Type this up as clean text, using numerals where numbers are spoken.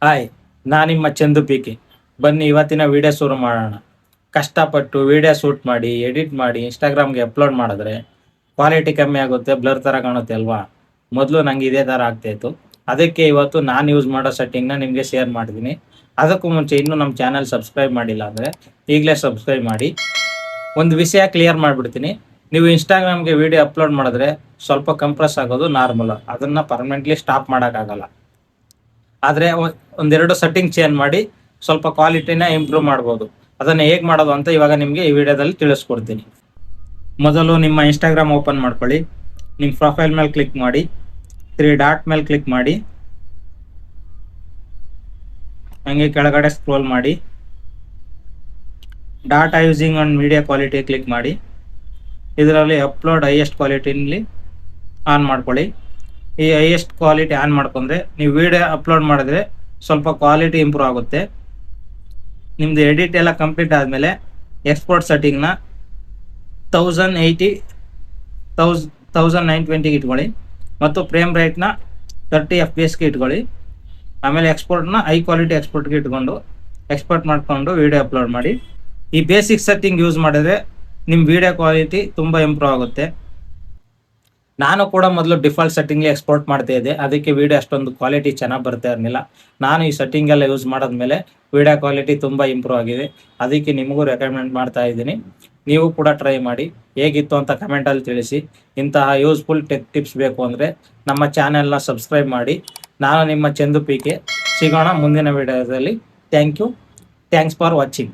Hi, ನಾನು ನಿಮ್ಮ Chandu PK. ಬನ್ನಿ ಇವತ್ತಿನ ವಿಡಿಯೋ ಶುರು ಮಾಡೋಣ. ಕಷ್ಟಪಟ್ಟು ವಿಡಿಯೋ ಶೂಟ್ ಮಾಡಿ ಎಡಿಟ್ ಮಾಡಿ ಇನ್ಸ್ಟಾಗ್ರಾಮ್ಗೆ ಅಪ್ಲೋಡ್ ಮಾಡಿದ್ರೆ ಕ್ವಾಲಿಟಿ ಕಮ್ಮಿ ಆಗುತ್ತೆ, ಬ್ಲರ್ ಥರ ಕಾಣುತ್ತೆ ಅಲ್ವಾ. ಮೊದಲು ನಂಗೆ ಇದೇ ಥರ ಆಗ್ತಾಯಿತ್ತು. ಅದಕ್ಕೆ ಇವತ್ತು ನಾನು ಯೂಸ್ ಮಾಡೋ ಸೆಟ್ಟಿಂಗ್ನ ನಿಮಗೆ ಶೇರ್ ಮಾಡಿದ್ದೀನಿ. ಅದಕ್ಕೂ ಮುಂಚೆ ಇನ್ನೂ ನಮ್ಮ ಚಾನಲ್ ಸಬ್ಸ್ಕ್ರೈಬ್ ಮಾಡಿಲ್ಲ ಅಂದರೆ ಈಗಲೇ ಸಬ್ಸ್ಕ್ರೈಬ್ ಮಾಡಿ. ಒಂದು ವಿಷಯ ಕ್ಲಿಯರ್ ಮಾಡಿಬಿಡ್ತೀನಿ. ನೀವು ಇನ್ಸ್ಟಾಗ್ರಾಮ್ಗೆ ವಿಡಿಯೋ ಅಪ್ಲೋಡ್ ಮಾಡಿದ್ರೆ ಸ್ವಲ್ಪ ಕಂಪ್ರೆಸ್ ಆಗೋದು ನಾರ್ಮಲ್, ಅದನ್ನು ಪರ್ಮನೆಂಟ್ಲಿ ಸ್ಟಾಪ್ ಮಾಡೋಕ್ಕಾಗಲ್ಲ. ಆದರೆ ಒಂದೆರಡು ಸೆಟ್ಟಿಂಗ್ ಚೇಂಜ್ ಮಾಡಿ ಸ್ವಲ್ಪ ಕ್ವಾಲಿಟಿನ ಇಂಪ್ರೂವ್ ಮಾಡ್ಬೋದು. ಅದನ್ನು ಹೇಗೆ ಮಾಡೋದು ಅಂತ ಇವಾಗ ನಿಮಗೆ ಈ ವಿಡಿಯೋದಲ್ಲಿ ತಿಳಿಸ್ಕೊಡ್ತೀನಿ. ಮೊದಲು ನಿಮ್ಮ ಇನ್ಸ್ಟಾಗ್ರಾಮ್ ಓಪನ್ ಮಾಡ್ಕೊಳ್ಳಿ. ನಿಮ್ಮ ಪ್ರೊಫೈಲ್ ಮೇಲೆ ಕ್ಲಿಕ್ ಮಾಡಿ, 3 ಡಾಟ್ ಮೇಲೆ ಕ್ಲಿಕ್ ಮಾಡಿ, ಹಂಗೆ ಕೆಳಗಡೆ ಸ್ಕ್ರೋಲ್ ಮಾಡಿ, data using on media quality click ಮಾಡಿ. ಇದರಲ್ಲಿ ಅಪ್ಲೋಡ್ ಹೈಯೆಸ್ಟ್ ಕ್ವಾಲಿಟಿನಲ್ಲಿ ಆನ್ ಮಾಡ್ಕೊಳ್ಳಿ. ಈ ಹೈಯೆಸ್ಟ್ ಕ್ವಾಲಿಟಿ ಆನ್ ಮಾಡ್ಕೊಂಡ್ರೆ ನೀವು ವಿಡಿಯೋ ಅಪ್ಲೋಡ್ ಮಾಡಿದ್ರೆ ಸ್ವಲ್ಪ ಕ್ವಾಲಿಟಿ ಇಂಪ್ರೂವ್ ಆಗುತ್ತೆ. ನಿಮ್ಮದು ಎಡಿಟ್ ಎಲ್ಲ ಕಂಪ್ಲೀಟ್ ಆದಮೇಲೆ ಎಕ್ಸ್ಪೋರ್ಟ್ ಸೆಟ್ಟಿಂಗ್ನ 1920ಗೆ ಇಟ್ಕೊಳ್ಳಿ ಮತ್ತು ಫ್ರೇಮ್ ರೇಟ್ನ 30 FPS ಇಟ್ಕೊಳ್ಳಿ. ಆಮೇಲೆ ಎಕ್ಸ್ಪೋರ್ಟ್ನ ಹೈ ಕ್ವಾಲಿಟಿ ಎಕ್ಸ್ಪೋರ್ಟ್ಗೆ ಇಟ್ಕೊಂಡು ಎಕ್ಸ್ಪೋರ್ಟ್ ಮಾಡಿಕೊಂಡು ವಿಡಿಯೋ ಅಪ್ಲೋಡ್ ಮಾಡಿ. ಈ ಬೇಸಿಕ್ ಸೆಟ್ಟಿಂಗ್ ಯೂಸ್ ಮಾಡಿದ್ರೆ ನಿಮ್ಮ ವಿಡಿಯೋ ಕ್ವಾಲಿಟಿ ತುಂಬ ಇಂಪ್ರೂವ್ ಆಗುತ್ತೆ. ನಾನು ಕೂಡ ಮೊದಲು ಡಿಫಾಲ್ಟ್ ಸೆಟ್ಟಿಂಗ್ಗೆ ಎಕ್ಸ್ಪೋರ್ಟ್ ಮಾಡ್ತಾ ಇದ್ದೆ, ಅದಕ್ಕೆ ವಿಡಿಯೋ ಅಷ್ಟೊಂದು ಕ್ವಾಲಿಟಿ ಚೆನ್ನಾಗಿ ಬರ್ತಾ ಇರಲಿಲ್ಲ. ನಾನು ಈ ಸೆಟ್ಟಿಂಗ್ ಎಲ್ಲ ಯೂಸ್ ಮಾಡಿದ್ಮೇಲೆ ವಿಡಿಯೋ ಕ್ವಾಲಿಟಿ ತುಂಬ ಇಂಪ್ರೂವ್ ಆಗಿದೆ. ಅದಕ್ಕೆ ನಿಮಗೂ ರೆಕಮೆಂಡ್ ಮಾಡ್ತಾ ಇದ್ದೀನಿ. ನೀವು ಕೂಡ ಟ್ರೈ ಮಾಡಿ, ಹೇಗಿತ್ತು ಅಂತ ಕಮೆಂಟಲ್ಲಿ ತಿಳಿಸಿ. ಇಂತಹ ಯೂಸ್ಫುಲ್ ಟೆಕ್ ಟಿಪ್ಸ್ ಬೇಕು ಅಂದರೆ ನಮ್ಮ ಚಾನೆಲ್ನ ಸಬ್ಸ್ಕ್ರೈಬ್ ಮಾಡಿ. ನಾನು ನಿಮ್ಮ ಚಂದು ಪಿಕೆ. ಸಿಗೋಣ ಮುಂದಿನ ವಿಡಿಯೋದಲ್ಲಿ. Thanks for watching.